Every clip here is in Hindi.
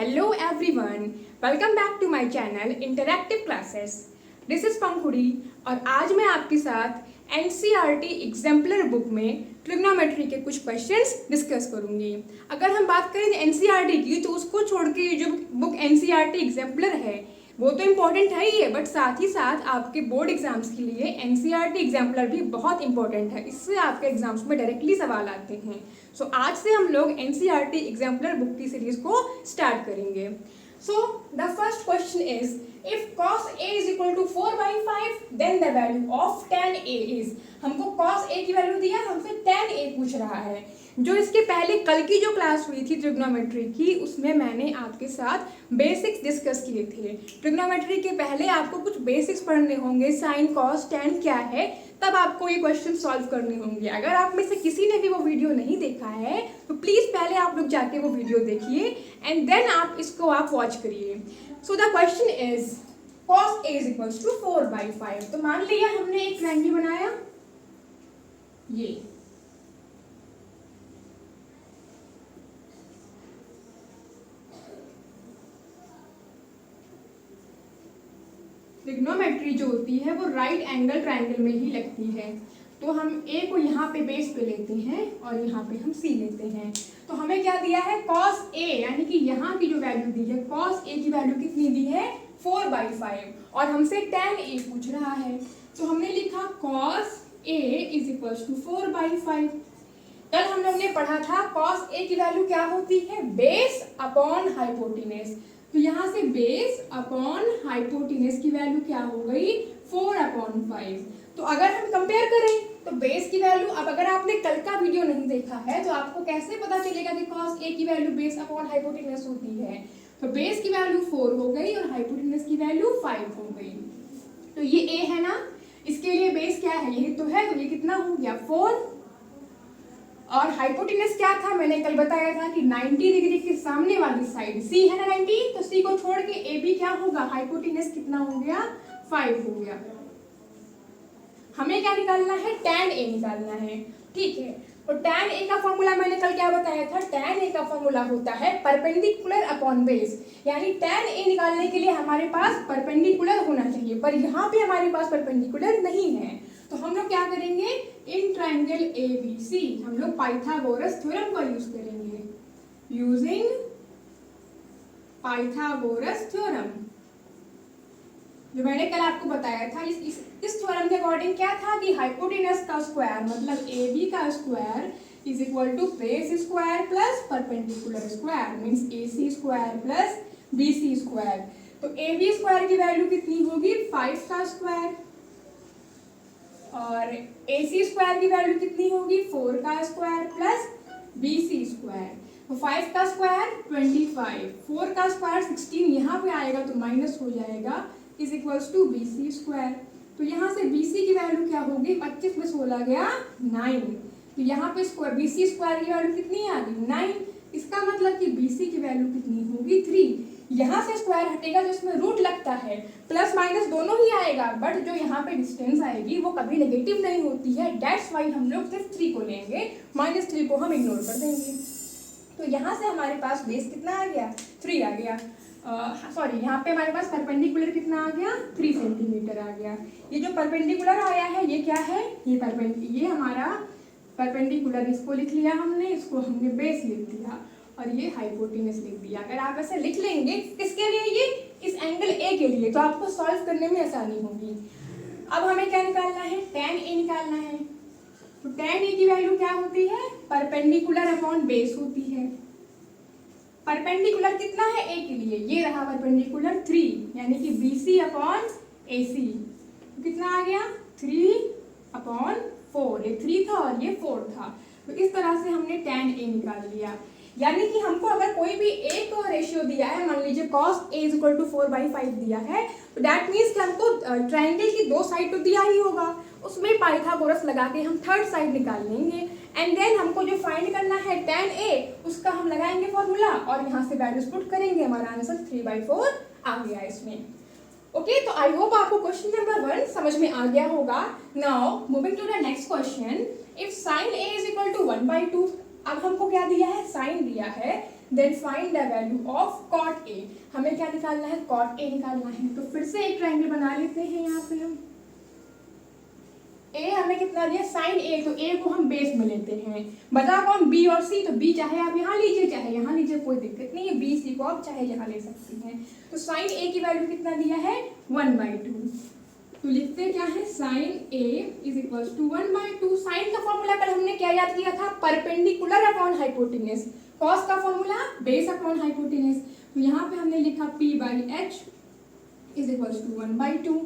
Hello everyone, welcome back to my channel Interactive Classes. This is पंखुड़ी और आज मैं आपके साथ NCERT एग्जाम्पलर बुक में ट्रिग्नोमेट्री के कुछ क्वेश्चंस डिस्कस करूंगी। अगर हम बात करें NCERT की तो उसको छोड़ के जो बुक NCERT एग्जाम्पलर है वो तो इम्पोर्टेंट है ही है, बट साथ ही साथ आपके बोर्ड एग्जाम्स के लिए NCERT एग्जाम्पलर भी बहुत इंपॉर्टेंट है। इससे आपके एग्जाम्स में डायरेक्टली सवाल आते हैं। सो आज से हम लोग NCERT एग्जाम्पलर बुक की सीरीज को स्टार्ट करेंगे। So the first question is if cos A is equal to 4/5 then the value of tan A is। हमको cos A की वैल्यू दिया, हमसे tan A पूछ रहा है। जो इसके पहले कल की जो क्लास हुई थी ट्रिग्नोमेट्री की, उसमें मैंने आपके साथ बेसिक्स डिस्कस किए थे। ट्रिग्नोमेट्री के पहले आपको कुछ बेसिक्स पढ़ने होंगे, साइन कॉस टैन क्या है, तब आपको ये क्वेश्चन सॉल्व करने होंगे। अगर आप में से किसी ने भी वो वीडियो नहीं देखा है तो प्लीज़ पहले आप लोग जाके वो वीडियो देखिए एंड देन आप इसको वॉच करिए। So the question is cos A is equals to 4/5। तो मान लिया हमने एक ट्रायंगल बनाया, ये ट्रिग्नोमेट्री जो होती है वो राइट एंगल ट्रायंगल में ही लगती है। तो हम A को यहाँ पे बेस पे लेते हैं और यहाँ पे हम C लेते हैं। तो हमें क्या दिया है cos A, यानी कि यहाँ की जो वैल्यू दी है cos A की वैल्यू कितनी दी है 4/5 और हमसे tan A पूछ रहा है। तो हमने लिखा cos A is equals to 4/5। कल हम लोग ने पढ़ा था cos A की वैल्यू क्या होती है, बेस अपॉन हाइपोटेनस। तो यहाँ से बेस अपॉन हाइपोटेनस की वैल्यू क्या हो गई 4/5। तो अगर हम कंपेयर करें तो बेस की वैल्यू, अब अगर आपने कल का वीडियो नहीं देखा है तो आपको कैसे पता चलेगा कि cos A की वैल्यू बेस अपॉन हाइपोटेनस होती है। तो बेस की वैल्यू 4 हो गई और हाइपोटेनस की वैल्यू 5 हो गई। तो ये A है ना, इसके लिए बेस क्या है, यही तो है। तो ये कितना हो गया 4 और हाइपोटेनस क्या था, मैंने कल बताया था कि 90 डिग्री के सामने वाली साइड C है ना 90, तो C को छोड़ के AB क्या होगा, हाइपोटेनस कितना हो गया 5 हो गया। हमें क्या निकालना है, tan A निकालना है, ठीक है। तो tan A का फॉर्मूला मैंने कल क्या बताया था, tan A का फॉर्मूला होता है परपेंडिकुलर अपॉन बेस। यानी tan A निकालने के लिए हमारे पास परपेंडिकुलर होना चाहिए, पर यहाँ पे हमारे पास परपेंडिकुलर नहीं है। तो हम लोग क्या करेंगे, इन ट्रायंगल ABC हम लोग पाइथागोरस थ्योरम का यूज करेंगे, यूजिंग पाइथागोरस थ्योरम, जो मैंने कल आपको बताया था। इस थ्योरम के अकॉर्डिंग क्या था कि हाइपोटेनस का स्क्वायर मतलब AB का square is equal to base square plus perpendicular square, means AC square plus BC square. तो AB स्क्वायर की वैल्यू कितनी होगी 5 का स्क्वायर और AC स्क्वायर की वैल्यू कितनी होगी 4 का स्क्वायर प्लस BC स्क्वायर। तो 5 का स्क्वायर 25, 4 का स्क्वायर 16, यहाँ पे आएगा तो माइनस हो जाएगा, is equals to BC square. तो यहाँ से BC की वैल्यू क्या होगी, 25 में 16 गया 9। तो यहाँ पे BC स्क्वायर की वैल्यू कितनी आ गई 9। इसका मतलब कि BC की वैल्यू कितनी होगी 3। यहाँ से स्क्वायर हटेगा तो इसमें रूट लगता है, प्लस माइनस दोनों ही आएगा, बट जो यहाँ पे डिस्टेंस आएगी वो कभी नेगेटिव नहीं होती है। दैट्स वाई हम लोग सिर्फ 3 को लेंगे, -3 को हम इग्नोर कर देंगे। तो यहाँ से हमारे पास बेस कितना आ गया 3 आ गया, सॉरी यहाँ पे हमारे पास परपेंडिकुलर कितना आ गया 3 सेंटीमीटर आ गया। ये जो परपेंडिकुलर आया है ये क्या है, ये हमारा परपेंडिकुलर, इसको लिख लिया हमने, इसको हमने बेस लिख दिया और ये हाइपोटेनस लिख दिया। अगर आप ऐसे लिख लेंगे किसके लिए, ये इस एंगल A के लिए, तो आपको सॉल्व करने में आसानी होगी। अब हमें क्या निकालना है, tan A निकालना है। तो tan A की वैल्यू क्या होती है, परपेंडिकुलर अपॉन बेस होती है। परपेंडिकुलर कितना है A के लिए, ये रहा परपेंडिकुलर 3, यानी कि BC अपॉन AC कितना आ गया 3/4। ये 3 था और ये 4 था। तो इस तरह से हमने tan A निकाल लिया। यानी कि हमको अगर कोई भी एक रेशियो दिया है, मान लीजिए cos A is equal to 4/5 दिया है, तो दैट मीन्स कि हमको ट्रायंगल की 2 साइड तो दिया ही होगा, उसमें पाइथागोरस लगा के हम थर्ड साइड निकाल लेंगे एंड देन हमको जो फाइंड करना है tan A, उसका हम लगाएंगे फॉर्मूला और यहाँ से वैल्यूज पुट करेंगे, हमारा आंसर 3/4 आ गया इसमें। ओके, तो आई होप आपको क्वेश्चन नंबर 1 समझ में आ गया होगा। Now moving to the next question, if sin A is equal to 1/2, अब हमको क्या दिया है, साइन दिया है then find the value of cot A. हमें क्या निकालना है, कॉट ए निकालना है। तो फिर से एक ट्रायंगल बना लेते हैं यहाँ पे हम। ए हमें कितना दिया, साइन ए, तो ए को हम बेस में लेते हैं। बता कौन, बी और सी। तो बी चाहे आप यहाँ लीजिए चाहे यहाँ लीजिए, कोई दिक्कत नहीं है। बी सी को आप चाहे यहाँ ले सकती हैं। तो साइन ए की वैल्यू कितना दिया है, 1/2। तो लिखते क्या है, sine A is equal to 1/2। Sine का फॉर्मूला कल हमने क्या याद किया था, परपेंडिकुलर अपॉन हाइपोटेन्यूज। कॉस का फॉर्मूला बेस अपॉन हाइपोटेन्यूज। तो यहाँ पे हमने लिखा p/h is equal to 1/2।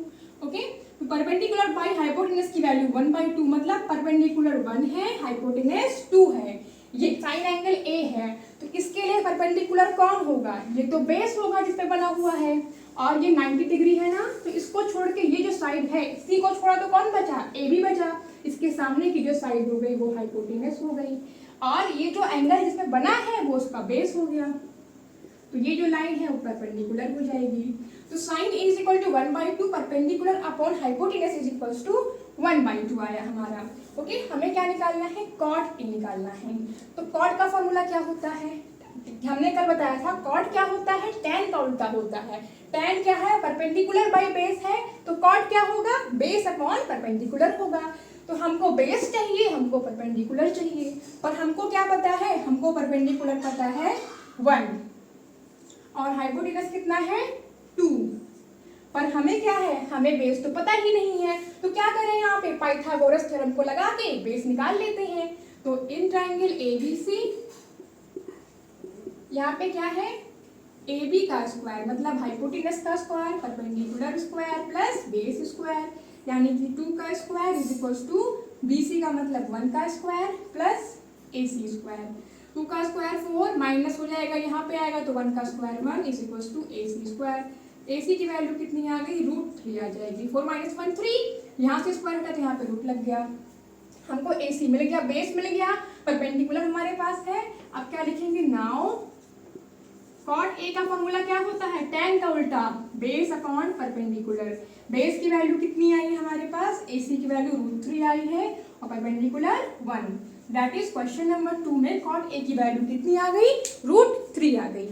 Okay, तो परपेंडिकुलर बाई हाइपोटेन्यूज की वैल्यू 1/2, मतलब परपेंडिकुलर 1 है, हाइपोटेन्यूज 2 है। ये साइन एंगल ए है, तो इसके लिए परपेंडिकुलर कौन होगा, ये तो बेस होगा जिस पे बना हुआ है। और ये 90 डिग्री है ना, तो इसको छोड़ के ये जो साइड है, सी को छोड़ा तो कौन बचा, ए भी बचा। इसके सामने की जो साइड हो गई वो हाइपोटेन्यूज हो गई, और ये जो एंगल जिसमें बना है वो उसका बेस हो गया। तो ये जो लाइन है वो परपेंडिकुलर हो जाएगी। तो sine A is equal to 1/2 perpendicular upon hypotenuse is equal to 1/2 आया हमारा। ओके, हमें क्या निकालना है, कॉट ए निकालना है। तो कॉट का फॉर्मूला क्या होता है, हमने कल बताया था, कॉट क्या होता है, tan का उल्टा होता है। tan क्या है, परपेंडिकुलर बाई बेस है, तो कॉट क्या होगा, बेस अपॉन परपेंडिकुलर होगा। तो हमको बेस चाहिए, हमको परपेंडिकुलर चाहिए, और हमको क्या पता है, हमको परपेंडिकुलर पता है 1 और हाइपोटेन्यूज कितना है 2, पर हमें क्या है, हमें बेस तो पता ही नहीं है। तो क्या करें, यहाँ पे पाइथागोरस थ्योरम को लगा के बेस निकाल लेते हैं। तो इन ट्राइंगल ABC, यहाँ पे क्या है, AB का स्क्वायर मतलब हाइपोटेन्यूज का square, perpendicular square plus base square, यानी कि 2 का square is equal to BC का मतलब 1 का स्क्वायर प्लस AC स्क्वायर। 2 का स्क्वायर 4 माइनस हो जाएगा, यहाँ पे आएगा तो 1 का square 1 is equal to AC square. AC की वैल्यू कितनी आ गई, √3 आ जाएगी। 4 - 1 3, यहाँ से स्क्वायर हटा तो यहाँ पे रूट लग गया। हमको AC मिल गया, बेस मिल गया, परपेंडिकुलर हमारे पास है। अब क्या लिखेंगे, नाउ कॉट ए का फॉर्मूला क्या होता है, tan का उल्टा, बेस अपॉन परपेंडिकुलर। बेस की वैल्यू कितनी आई है हमारे पास, AC की वैल्यू √3 आई है, और perpendicular 1। That is question number 2 में कॉट ए की वैल्यू कितनी आ गई, √3 आ गई।